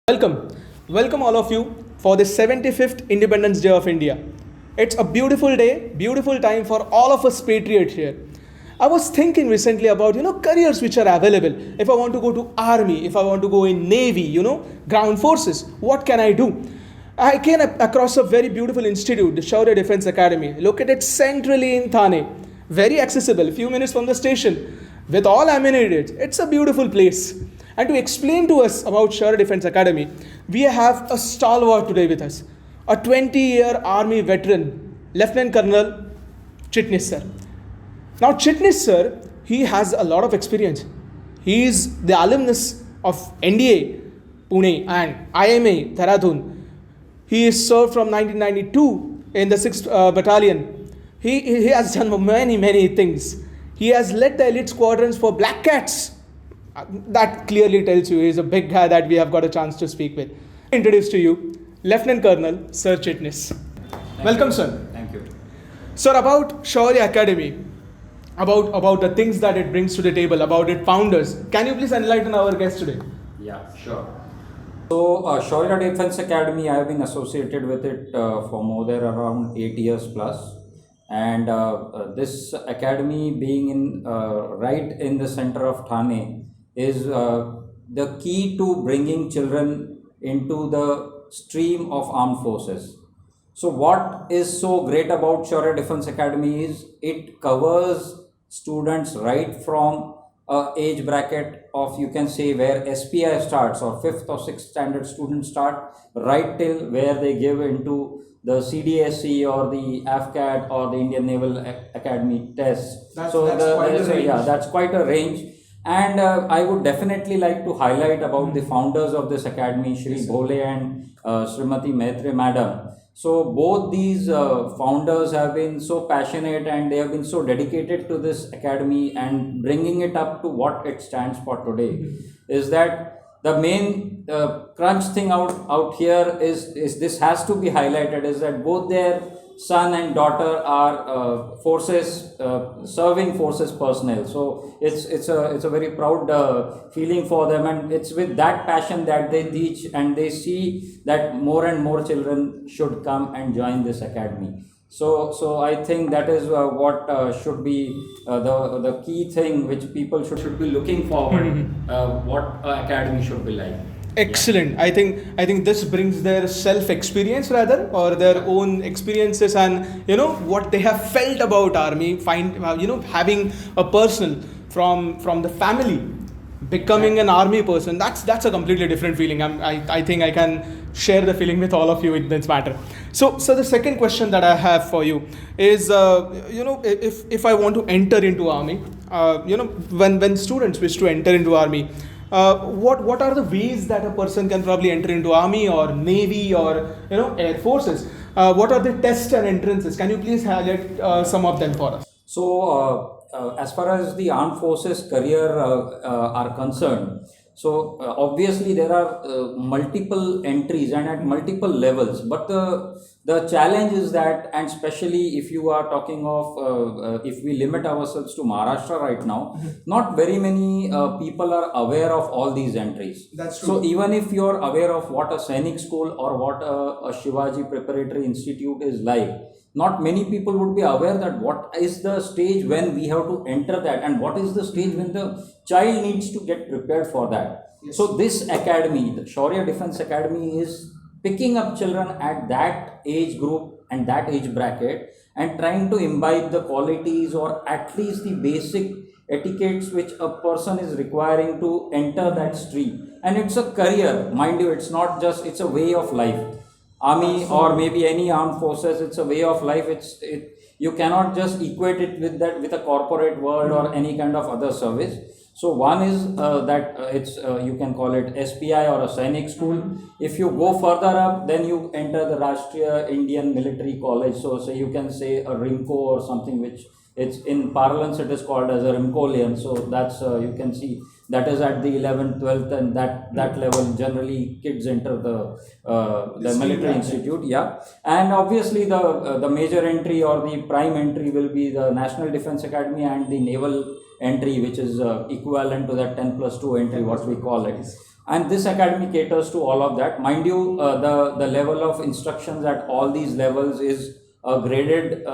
Welcome, welcome all of you for the 75th Independence Day of India. It's a beautiful day, beautiful time for all of us patriots here. I was thinking recently about careers which are available. If I want to go to army, if I want to go in navy, ground forces, what can I do? I came across a very beautiful institute, the Shaurya Defense Academy, located centrally in Thane, very accessible, few minutes from the station, with all amenities. It's a beautiful place. And to explain to us about Shaurya Defense Academy, we have a stalwart today with us, a 20-year army veteran, Lieutenant Colonel Chitnis sir. Now Chitnis sir, he has a lot of experience. He is the alumnus of NDA, Pune and IMA, Dehradun. He is served from 1992 in the 6th Battalion. He has done many things. He has led the elite squadrons for Black Cats. That clearly tells you he's a big guy that we have got a chance to speak with. Introduce to you Lieutenant Colonel Sir Chitnis. Welcome, sir. Thank you. Sir, about Shaurya Academy, about the things that it brings to the table, about its founders, can you please enlighten our guests today? Yeah, sure. So, Shaurya Defense Academy, I have been associated with it for more than around 8 years plus. And this academy being in right in the center of Thane is the key to bringing children into the stream of armed forces. So what is so great about Shaurya Defense Academy is it covers students right from age bracket of, you can say, where SPI starts or 5th or 6th standard students start, right till where they give into the CDSC or the AFCAT or the Indian Naval Academy tests. That's quite a range. And I would definitely like to highlight about the founders of this academy, Shri Bhole and Srimati Maitre Madam. So both these founders have been so passionate and they have been so dedicated to this academy and bringing it up to what it stands for today. Is that the main crunch thing out here is this has to be highlighted, is that both their son and daughter are serving forces personnel. So it's a very proud feeling for them, and it's with that passion that they teach, and they see that more and more children should come and join this academy. So I think that is what should be the key thing which people should be looking forward. What academy should be like. Excellent. I think this brings their self experience rather, or their own experiences, and what they have felt about army. Having a person from the family becoming an army person. That's a completely different feeling. I think I can share the feeling with all of you in this matter. So the second question that I have for you is if I want to enter into army, when students wish to enter into army. What are the ways that a person can probably enter into army or navy or air forces? What are the tests and entrances? Can you please highlight some of them for us? So as far as the armed forces career are concerned, so obviously there are multiple entries and at multiple levels, but the challenge is that, and especially if you are talking of if we limit ourselves to Maharashtra right now, not very many people are aware of all these entries. That's true. So even if you are aware of what a Sainik school or what a Shivaji Preparatory Institute is like, not many people would be aware that what is the stage when we have to enter that, and what is the stage when the child needs to get prepared for that. Yes. So this academy, the Shaurya Defense Academy, is picking up children at that age group and that age bracket and trying to imbibe the qualities or at least the basic etiquettes which a person is requiring to enter that stream. And it's a career, mind you, it's not just, it's a way of life. Army or maybe any armed forces, it's a way of life. You cannot just equate it with a corporate world or any kind of other service. So one is that it's you can call it SPI or a Sainik school. If you go further up, then you enter the Rashtriya Indian Military College. So you can say a RIMCO or something, which it's in parlance it is called as a RIMCOLian. So that's you can see that is at the 11th, 12th, and that level generally kids enter the military institute. Yeah, and obviously the major entry or the prime entry will be the National Defense Academy and the Naval entry, which is equivalent to that 10+2 entry, what we call it. and this academy caters to all of that. Mind you, the level of instructions at all these levels is a graded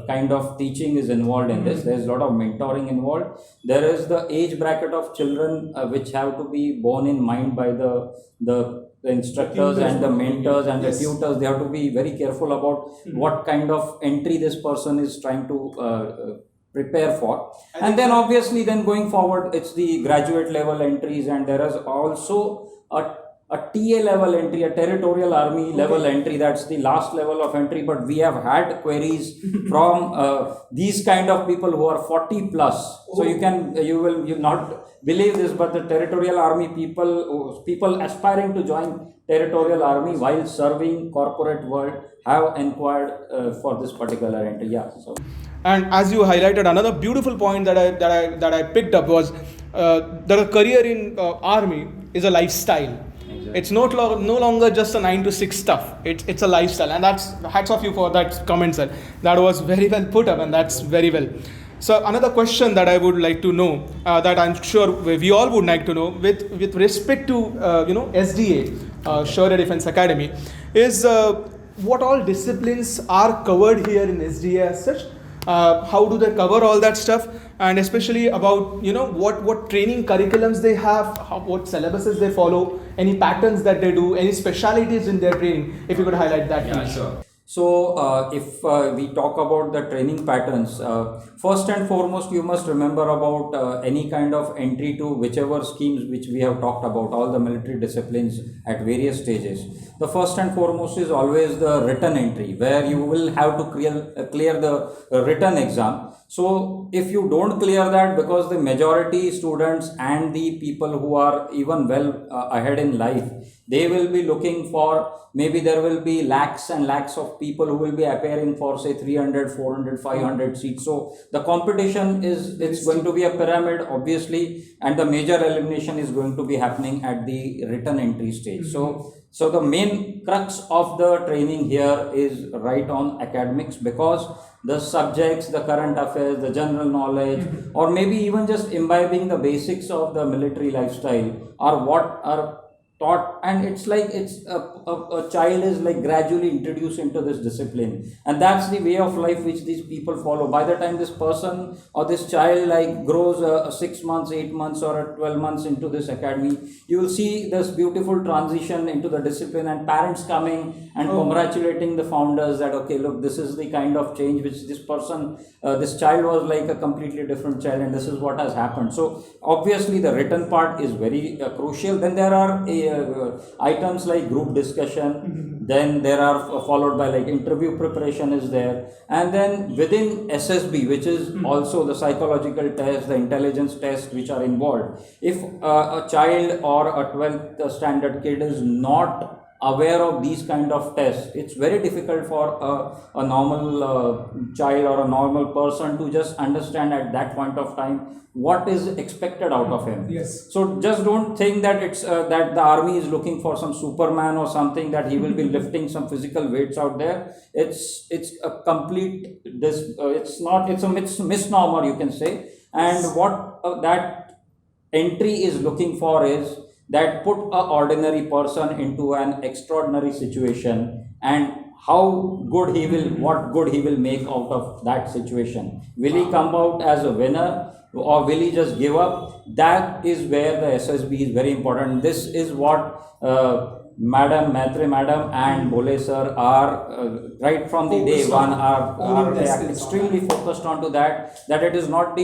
kind of teaching is involved in this. There's a lot of mentoring involved. There is the age bracket of children which have to be borne in mind by the instructors and the mentors and the tutors. They have to be very careful about what kind of entry this person is trying to prepare for. And then obviously then going forward, it's the graduate level entries, and there is also a TA level entry, a territorial army level entry. That's the last level of entry. But we have had queries from these kind of people who are 40 plus. So you not believe this, but the territorial army people aspiring to join territorial army while serving corporate world have inquired for this particular entry. Yeah. So. And as you highlighted, another beautiful point that I picked up was that a career in army is a lifestyle. Exactly. It's no longer just a 9 to 6 stuff. It's a lifestyle, and that's hats off you for that comment, sir. That was very well put up, and that's very well. So another question that I would like to know, that I'm sure we all would like to know, with respect to SDA, Shaurya Defence Academy, is what all disciplines are covered here in SDA as such. How do they cover all that stuff, and especially about what training curriculums they have, what syllabuses they follow, any patterns that they do, any specialities in their training, if you could highlight that. Yeah, please. Sure. So if we talk about the training patterns, first and foremost you must remember about any kind of entry to whichever schemes which we have talked about, all the military disciplines at various stages. The first and foremost is always the written entry, where you will have to clear the written exam. So if you don't clear that, because the majority students and the people who are even well ahead in life, they will be looking for, maybe there will be lakhs and lakhs of people who will be appearing for say 300, 400, 500 seats. So the competition it's going to be a pyramid obviously, and the major elimination is going to be happening at the written entry stage. So the main crux of the training here is right on academics, because the subjects, the current affairs, the general knowledge, or maybe even just imbibing the basics of the military lifestyle are what are taught, and it's like a child is like gradually introduced into this discipline, and that's the way of life which these people follow. By the time this person or this child like grows 6 months, 8 months, or 12 months into this academy, you will see this beautiful transition into the discipline, and parents coming and congratulating the founders that, okay, look, this is the kind of change which this person, this child was like a completely different child, and this is what has happened. So obviously the written part is very crucial. Then there are items like group discussion, then there are followed by like interview preparation is there, and then within SSB, which is also the psychological test, the intelligence test which are involved. If a child or a 12th standard kid is not aware of these kind of tests, it's very difficult for a normal child or a normal person to just understand at that point of time what is expected out of him. Yes. So just don't think that it's that the army is looking for some Superman or something, that he will be lifting some physical weights out there. It's a complete it's a misnomer, you can say. And what that entry is looking for is that put a ordinary person into an extraordinary situation, and what good he will make out of that situation. Will he come out as a winner, or will he just give up? That is where the SSB is very important. This is what Maitre Madam and Bole sir are right from the day one are extremely focused on to that it is not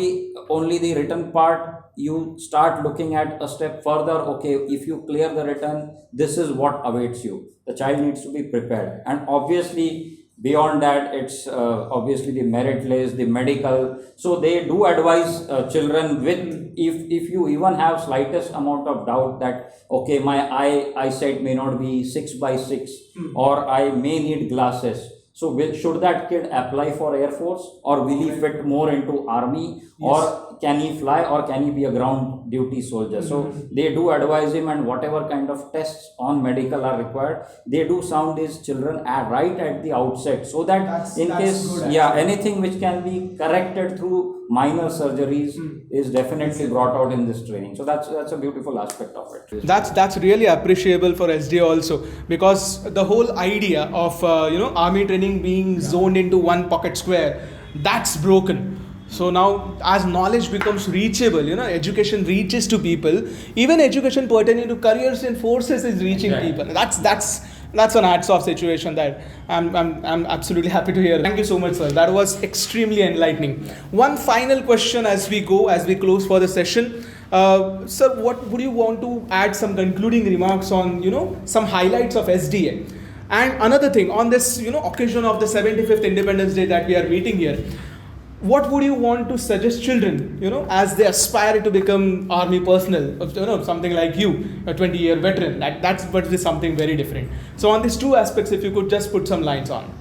only the written part. You start looking at a step further. Okay, if you clear the written, this is what awaits you. The child needs to be prepared, and obviously beyond that, it's obviously the merit list, the medical. So they do advise children with, if you even have slightest amount of doubt that, okay, my eyesight may not be 6/6, or I may need glasses. So should that kid apply for Air Force, or will he fit more into army, or can he fly, or can he be a ground duty soldier? So they do advise him, and whatever kind of tests on medical are required, they do sound these children right at the outset, so that in case anything which can be corrected through minor surgeries is definitely brought out in this training. So that's a beautiful aspect of it. That's really appreciable for SDA also, because the whole idea of army training being zoned into one pocket square, that's broken. So now, as knowledge becomes reachable, education reaches to people. Even education pertaining to careers in forces is reaching people. That's an hats off situation that I'm absolutely happy to hear. Thank you so much, sir. That was extremely enlightening. One final question as we close for the session. Sir, what would you want to add some concluding remarks on, some highlights of SDA? And another thing, on this, occasion of the 75th Independence Day that we are meeting here, what would you want to suggest children, as they aspire to become army personnel, something like you, a 20-year veteran, that's something very different. So on these two aspects, if you could just put some lines on.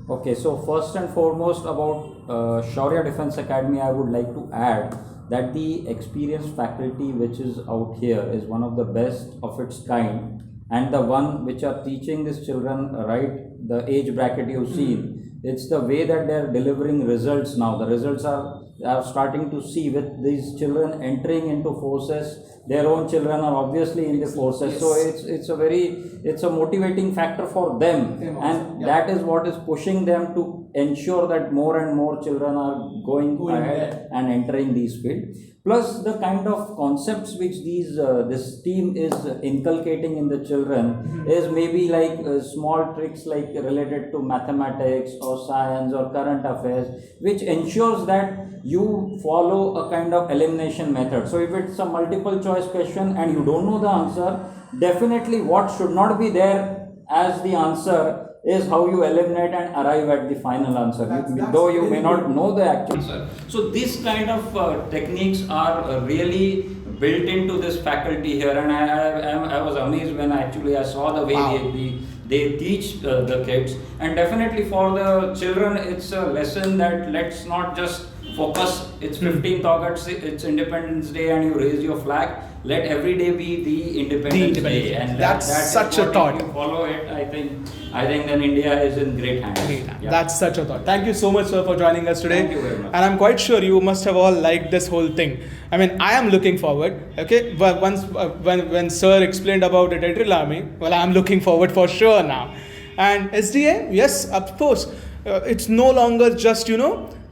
Okay, so first and foremost about Shaurya Defense Academy, I would like to add that the experienced faculty which is out here is one of the best of its kind, and the one which are teaching these children, right, the age bracket you've seen. It's the way that they're delivering results now. The results are starting to see with these children entering into forces. Their own children are obviously in the forces. Yes. So it's a motivating factor for them. And that is what is pushing them to ensure that more and more children are going ahead and entering these fields. Plus the kind of concepts which this team is inculcating in the children is maybe like small tricks like related to mathematics or science or current affairs, which ensures that you follow a kind of elimination method. So if it's a multiple choice question and you don't know the answer, definitely what should not be there as the answer is how you eliminate and arrive at the final answer, though you may not know the actual answer. So these kind of techniques are really built into this faculty here, and I was amazed when I saw the way they teach the kids. And definitely for the children, it's a lesson that let's not just focus. It's 15th August, it's Independence Day, and you raise your flag. Let every day be the Independence Day, and that's such a thought. If you follow it, I think then India is in great hands. Yeah. That's such a thought. Thank you so much, sir, for joining us today. Thank you very much. And I'm quite sure you must have all liked this whole thing. I mean, I am looking forward. Okay, but once when sir explained about the Territorial Army, well, I'm looking forward for sure now. And SDA, yes, of course, it's no longer just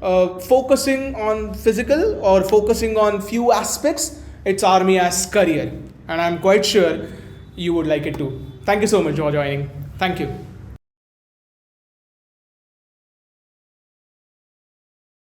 focusing on physical or focusing on few aspects. It's army as career, and I'm quite sure you would like it too. Thank you so much for joining. Thank you.